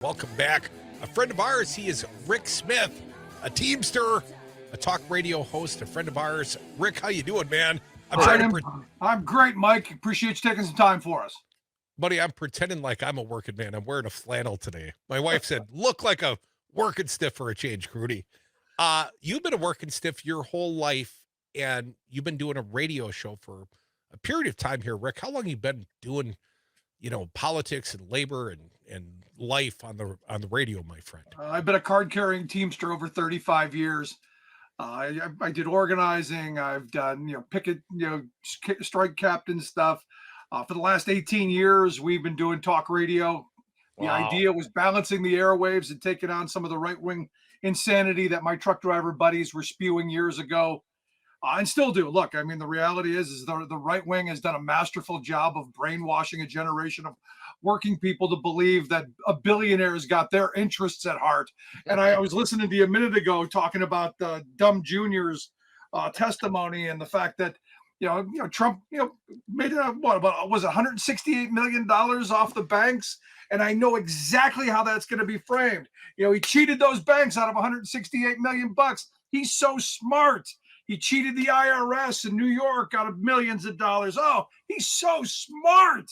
Welcome back. A friend of ours, he is Rick Smith, a Teamster, a talk radio host, a friend of ours. Rick, how you doing, man? I'm great, Mike. Appreciate you taking some time for us. Buddy, I'm pretending like I'm a working man. I'm wearing a flannel today. My wife said, look like a working stiff for a change, Crudy. You've been a working stiff your whole life, and you've been doing a radio show for a period of time here, Rick. How long have you been doing, politics and labor and life on the radio, my friend? I've been a card-carrying Teamster over 35 years. I did organizing. I've done, picket, strike captain stuff. For the last 18 years, we've been doing talk radio. The idea was balancing the airwaves and taking on some of the right-wing insanity that my truck driver buddies were spewing years ago. And still do. Look, I mean, the reality is the right wing has done a masterful job of brainwashing a generation of working people to believe that a billionaire's got their interests at heart. And I was listening to you a minute ago talking about Dumb Junior's testimony and the fact that Trump made was it $168 million off the banks, and I know exactly how that's going to be framed. He cheated those banks out of $168 million bucks. He's so smart. He cheated the IRS in New York out of millions of dollars. Oh, he's so smart.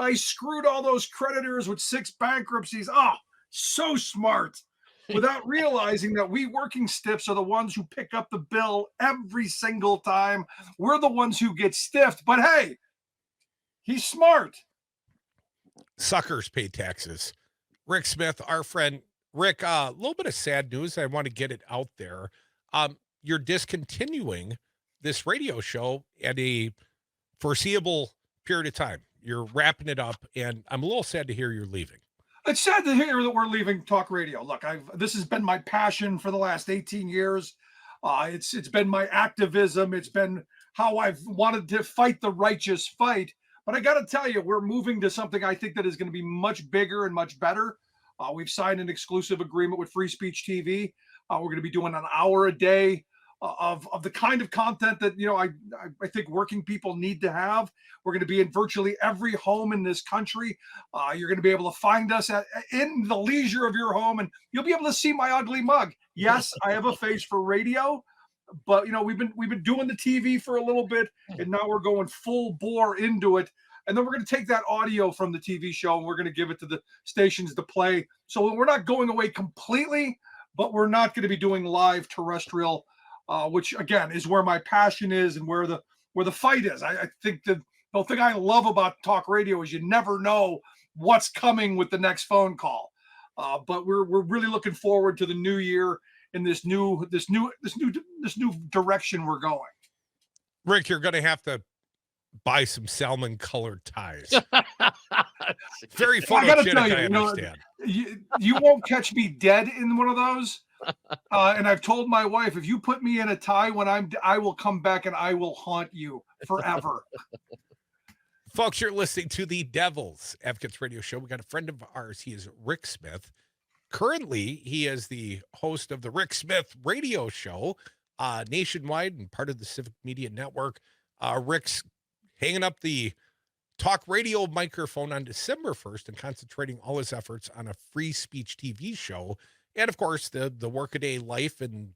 He screwed all those creditors with 6 bankruptcies. Oh, so smart. Without realizing that we working stiffs are the ones who pick up the bill every single time. We're the ones who get stiffed. But hey, he's smart. Suckers pay taxes. Rick Smith, our friend. Rick, a little bit of sad news. I want to get it out there. You're discontinuing this radio show at a foreseeable period of time. You're wrapping it up, and I'm a little sad to hear you're leaving. It's sad to hear that we're leaving talk radio. Look, this has been my passion for the last 18 years. It's been my activism. It's been how I've wanted to fight the righteous fight. But I got to tell you, we're moving to something I think that is going to be much bigger and much better. We've signed an exclusive agreement with Free Speech TV. We're going to be doing an hour a day of the kind of content that I think working people need to have. We're going to be in virtually every home in this country. You're going to be able to find us in the leisure of your home, and you'll be able to see my ugly mug. Yes, I have a face for radio, but we've been doing the TV for a little bit, and now we're going full bore into it. And then we're going to take that audio from the TV show and we're going to give it to the stations to play. So we're not going away completely, but we're not going to be doing live terrestrial, which again is where my passion is and where the fight is. I think the thing I love about talk radio is you never know what's coming with the next phone call. But we're really looking forward to the new year in this new direction we're going. Rick, you're going to have to buy some salmon colored ties. Very photogenic, I understand. You won't catch me dead in one of those. And I've told my wife, if you put me in a tie I will come back and I will haunt you forever. Folks, you're listening to the Devil's Advocates Radio Show. We got a friend of ours. He is Rick Smith. Currently, he is the host of the Rick Smith Radio Show nationwide and part of the Civic Media Network. Rick's hanging up the talk radio microphone on December 1st and concentrating all his efforts on a free speech TV show. And of course, the workaday life and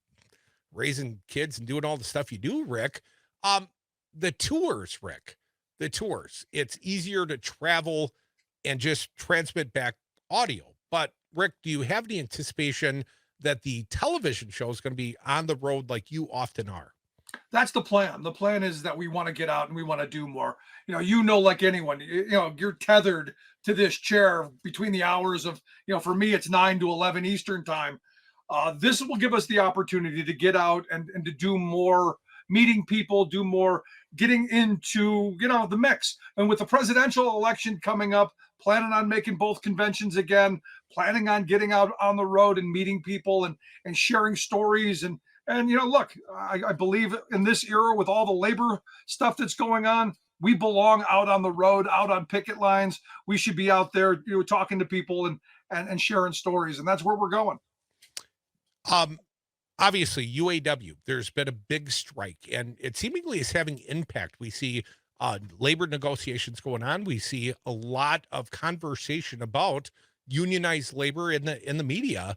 raising kids and doing all the stuff you do, Rick. The tours, Rick, it's easier to travel and just transmit back audio. But Rick, do you have the anticipation that the television show is going to be on the road like you often are? That's the plan. The plan is that we want to get out and we want to do more. Like anyone, you're tethered to this chair between the hours of, for me, it's 9 to 11 Eastern time. This will give us the opportunity to get out and to do more, meeting people, do more, getting into, the mix. And with the presidential election coming up, planning on making both conventions again, planning on getting out on the road and meeting people and sharing stories. And look, I believe in this era with all the labor stuff that's going on, we belong out on the road, out on picket lines. We should be out there, talking to people and sharing stories. And that's where we're going. Obviously, UAW, there's been a big strike, and it seemingly is having impact. We see labor negotiations going on. We see a lot of conversation about unionized labor in the media.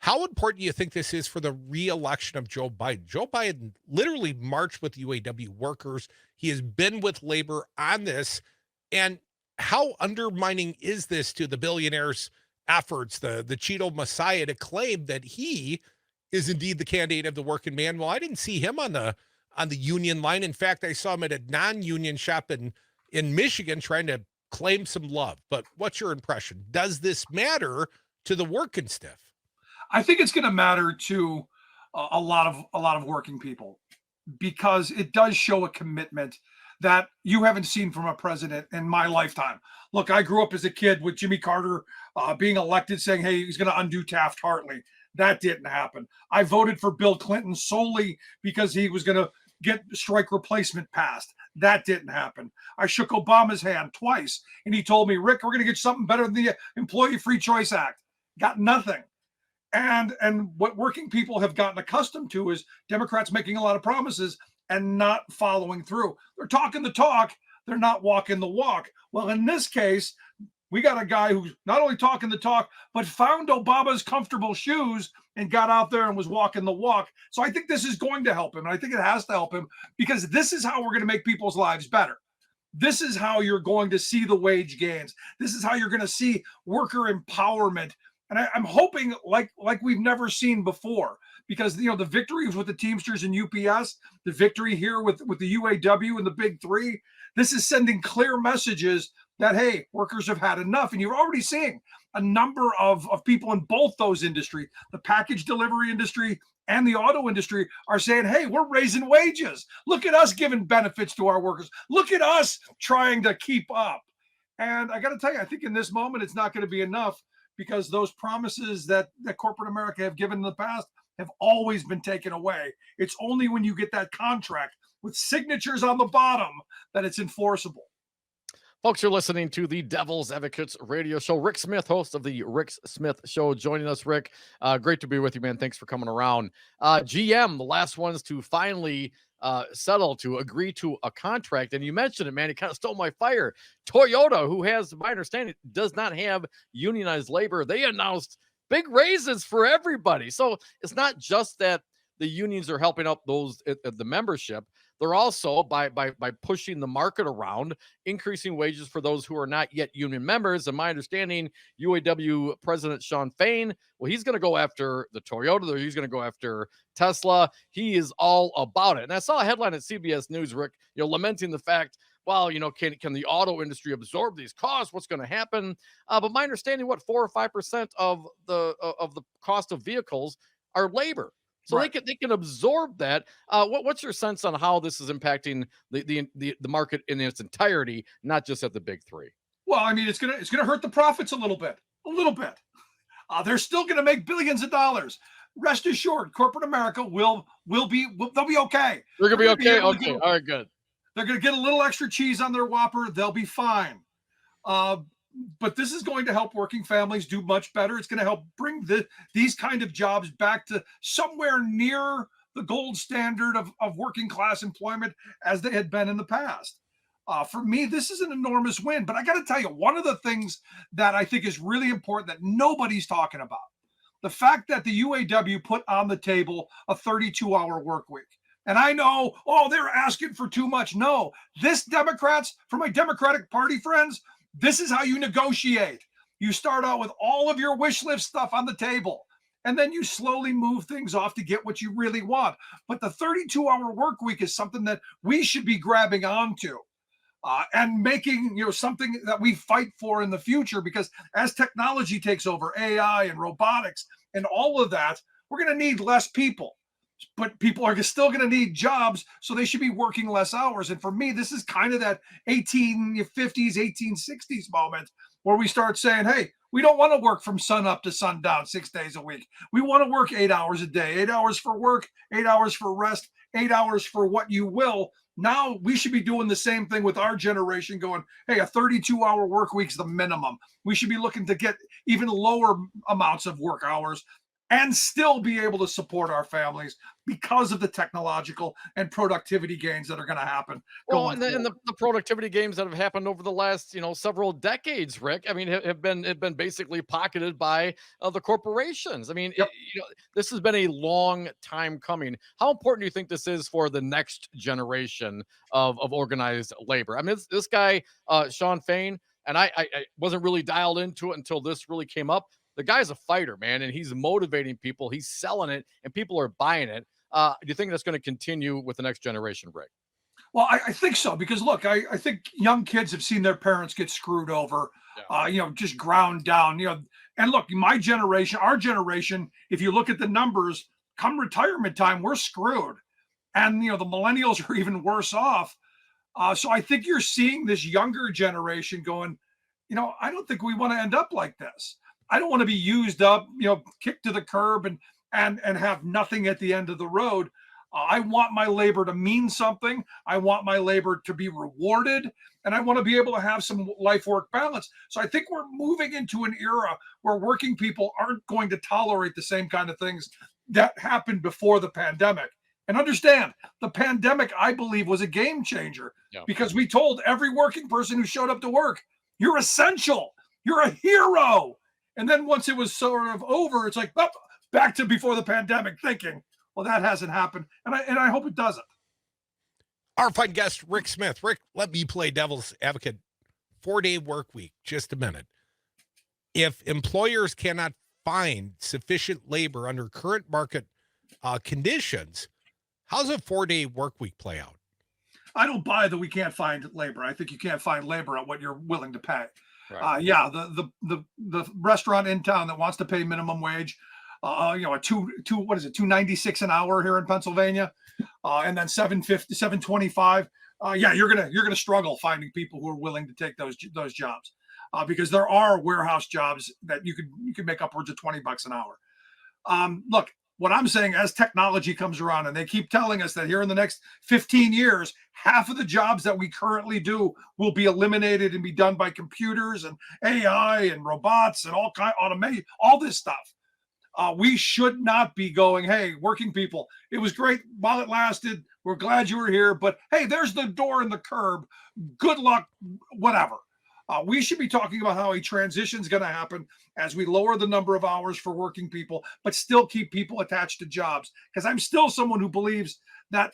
How important do you think this is for the re-election of Joe Biden? Joe Biden literally marched with UAW workers. He has been with labor on this. And how undermining is this to the billionaire's efforts, the Cheeto Messiah, to claim that he is indeed the candidate of the working man? Well, I didn't see him on the union line. In fact, I saw him at a non-union shop in Michigan trying to claim some love. But what's your impression? Does this matter to the working stiff? I think it's going to matter to a lot of working people, because it does show a commitment that you haven't seen from a president in my lifetime. Look, I grew up as a kid with Jimmy Carter being elected, saying, hey, he's going to undo Taft-Hartley. That didn't happen. I voted for Bill Clinton solely because he was going to get strike replacement passed. That didn't happen. I shook Obama's hand twice, and he told me, Rick, we're going to get something better than the Employee Free Choice Act. Got nothing. And what working people have gotten accustomed to is Democrats making a lot of promises and not following through. They're talking the talk, they're not walking the walk. Well, in this case, we got a guy who's not only talking the talk, but found Obama's comfortable shoes and got out there and was walking the walk. So I think this is going to help him. And I think it has to help him, because this is how we're going to make people's lives better. This is how you're going to see the wage gains. This is how you're going to see worker empowerment. And I'm hoping like we've never seen before, because the victories with the Teamsters and UPS, the victory here with the UAW and the big three, this is sending clear messages that, hey, workers have had enough. And you're already seeing a number of people in both those industries, the package delivery industry and the auto industry, are saying, hey, we're raising wages. Look at us giving benefits to our workers. Look at us trying to keep up. And I got to tell you, I think in this moment, it's not going to be enough, because those promises that corporate America have given in the past have always been taken away. It's only when you get that contract with signatures on the bottom that it's enforceable. Folks, you're listening to the Devil's Advocates radio show. Rick Smith, host of the Rick Smith Show, joining us. Rick, great to be with you, man. Thanks for coming around. GM, the last ones to finally settle, to agree to a contract. And you mentioned it, man. It kind of stole my fire. Toyota, who has, my understanding, does not have unionized labor. They announced big raises for everybody. So it's not just that the unions are helping out those at the membership. They're also, by pushing the market around, increasing wages for those who are not yet union members. And my understanding, UAW President Shawn Fain, well, he's going to go after the Toyota, or he's going to go after Tesla. He is all about it. And I saw a headline at CBS News, Rick, lamenting the fact, well, can the auto industry absorb these costs? What's going to happen? But my understanding, 4 or 5% of the cost of vehicles are labor. So right. they can absorb that. What's your sense on how this is impacting the market in its entirety, not just at the big three? Well, I mean, it's gonna hurt the profits a little bit. They're still gonna make billions of dollars. Rest assured, corporate America they'll be okay. They're gonna be okay. Okay, all right, good. They're gonna get a little extra cheese on their Whopper. They'll be fine. But this is going to help working families do much better. It's going to help bring these kind of jobs back to somewhere near the gold standard of working class employment as they had been in the past. For me, this is an enormous win. But I got to tell you, one of the things that I think is really important that nobody's talking about, the fact that the UAW put on the table a 32-hour work week. And I know, they're asking for too much. No, Democrats, for my Democratic Party friends, this is how you negotiate. You start out with all of your wish list stuff on the table, and then you slowly move things off to get what you really want. But the 32-hour work week is something that we should be grabbing onto and making something that we fight for in the future, because as technology takes over, AI and robotics and all of that, we're going to need less people. But people are still going to need jobs, so they should be working less hours. And for me, this is kind of that 1850s, 1860s moment where we start saying, hey, we don't want to work from sun up to sundown 6 days a week. We want to work 8 hours a day, 8 hours for work, 8 hours for rest, 8 hours for what you will. Now we should be doing the same thing with our generation, going, hey, a 32-hour work week's the minimum. We should be looking to get even lower amounts of work hours. and still be able to support our families because of the technological and productivity gains that are going to happen. Well, and the productivity gains that have happened over the last, several decades, Rick. I mean, have been basically pocketed by the corporations. I mean, Yep. this has been a long time coming. How important do you think this is for the next generation of organized labor? I mean, this guy, Sean Fain, and I wasn't really dialed into it until this really came up. The guy's a fighter, man, and he's motivating people. He's selling it, and people are buying it. Do you think that's going to continue with the next generation, Rick? Well, I think so, because look, I think young kids have seen their parents get screwed over, Yeah. just ground down, and look, my generation, our generation, if you look at the numbers, come retirement time, we're screwed. And, the millennials are even worse off. So I think you're seeing this younger generation going, I don't think we want to end up like this. I don't want to be used up, kicked to the curb and have nothing at the end of the road. I want my labor to mean something. I want my labor to be rewarded, and I want to be able to have some life work balance. So I think we're moving into an era where working people aren't going to tolerate the same kind of things that happened before the pandemic. And understand, the pandemic, I believe, was a game changer, because we told every working person who showed up to work, you're essential, you're a hero. And then once it was sort of over, it's like, oh, back to before the pandemic thinking. Well, that hasn't happened, and I hope it doesn't. Our fine guest, Rick Smith. Rick, let me play devil's advocate. 4-day work week, just a minute. If employers cannot find sufficient labor under current market conditions, how's a 4-day work week play out? I don't buy that we can't find labor. I think you can't find labor at what you're willing to pay. Right. The restaurant in town that wants to pay minimum wage, a what is it, 296 an hour here in Pennsylvania, and then 750, 725. You're gonna struggle finding people who are willing to take those jobs, because there are warehouse jobs that you could make upwards of $20 an hour. Look, what I'm saying, as technology comes around, and they keep telling us that here in the next 15 years, half of the jobs that we currently do will be eliminated and be done by computers and AI and robots and all kind automation, all this stuff. We should not be going, hey, working people, it was great while it lasted. We're glad you were here, but hey, there's the door and the curb. Good luck, whatever. We should be talking about how a transition is going to happen as we lower the number of hours for working people, but still keep people attached to jobs. Because I'm still someone who believes that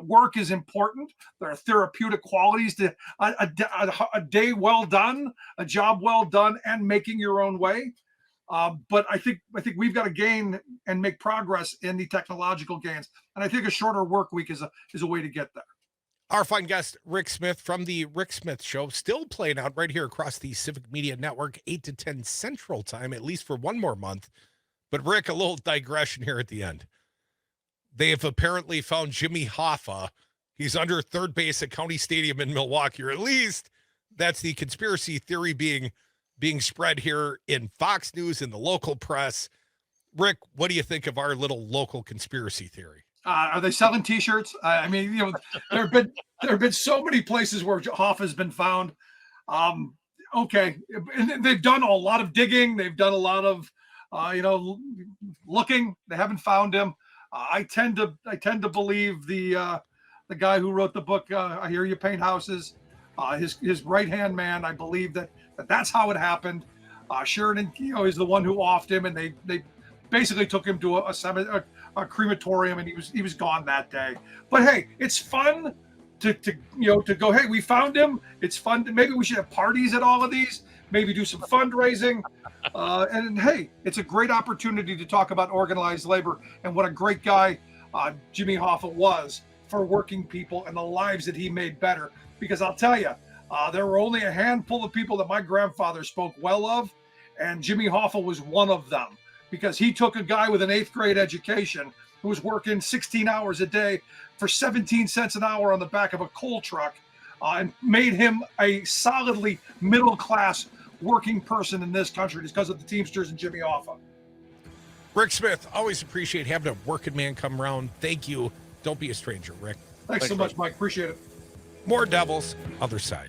work is important. There are therapeutic qualities to a day well done, a job well done, and making your own way. But I think we've got to gain and make progress in the technological gains, and I think a shorter work week is a way to get there. Our fine guest, Rick Smith from the Rick Smith Show, still playing out right here across the Civic Media Network, 8 to 10 Central Time, at least for one more month. But Rick, a little digression here at the end. They have apparently found Jimmy Hoffa. He's under third base at County Stadium in Milwaukee, or at least that's the conspiracy theory being spread here in Fox News and the local press. Rick, what do you think of our little local conspiracy theory? Are they selling T-shirts? I mean, there have been so many places where Hoffa's been found. Okay, and they've done a lot of digging. They've done a lot of, looking. They haven't found him. I tend to believe the guy who wrote the book. I Hear You Paint Houses. His right hand man. I believe that's how it happened. Sheridan, is the one who offed him, and they basically took him to a crematorium, and he was gone that day. But hey, it's fun to go, hey, we found him. It's fun. Maybe we should have parties at all of these. Maybe do some fundraising. And hey, it's a great opportunity to talk about organized labor and what a great guy Jimmy Hoffa was for working people and the lives that he made better. Because I'll tell you, there were only a handful of people that my grandfather spoke well of, and Jimmy Hoffa was one of them, because he took a guy with an 8th grade education who was working 16 hours a day for 17 cents an hour on the back of a coal truck, and made him a solidly middle-class working person in this country because of the Teamsters and Jimmy Hoffa. Rick Smith, always appreciate having a working man come around. Thank you. Don't be a stranger, Rick. Thanks so much, Mike. Appreciate it. More Devils, other side.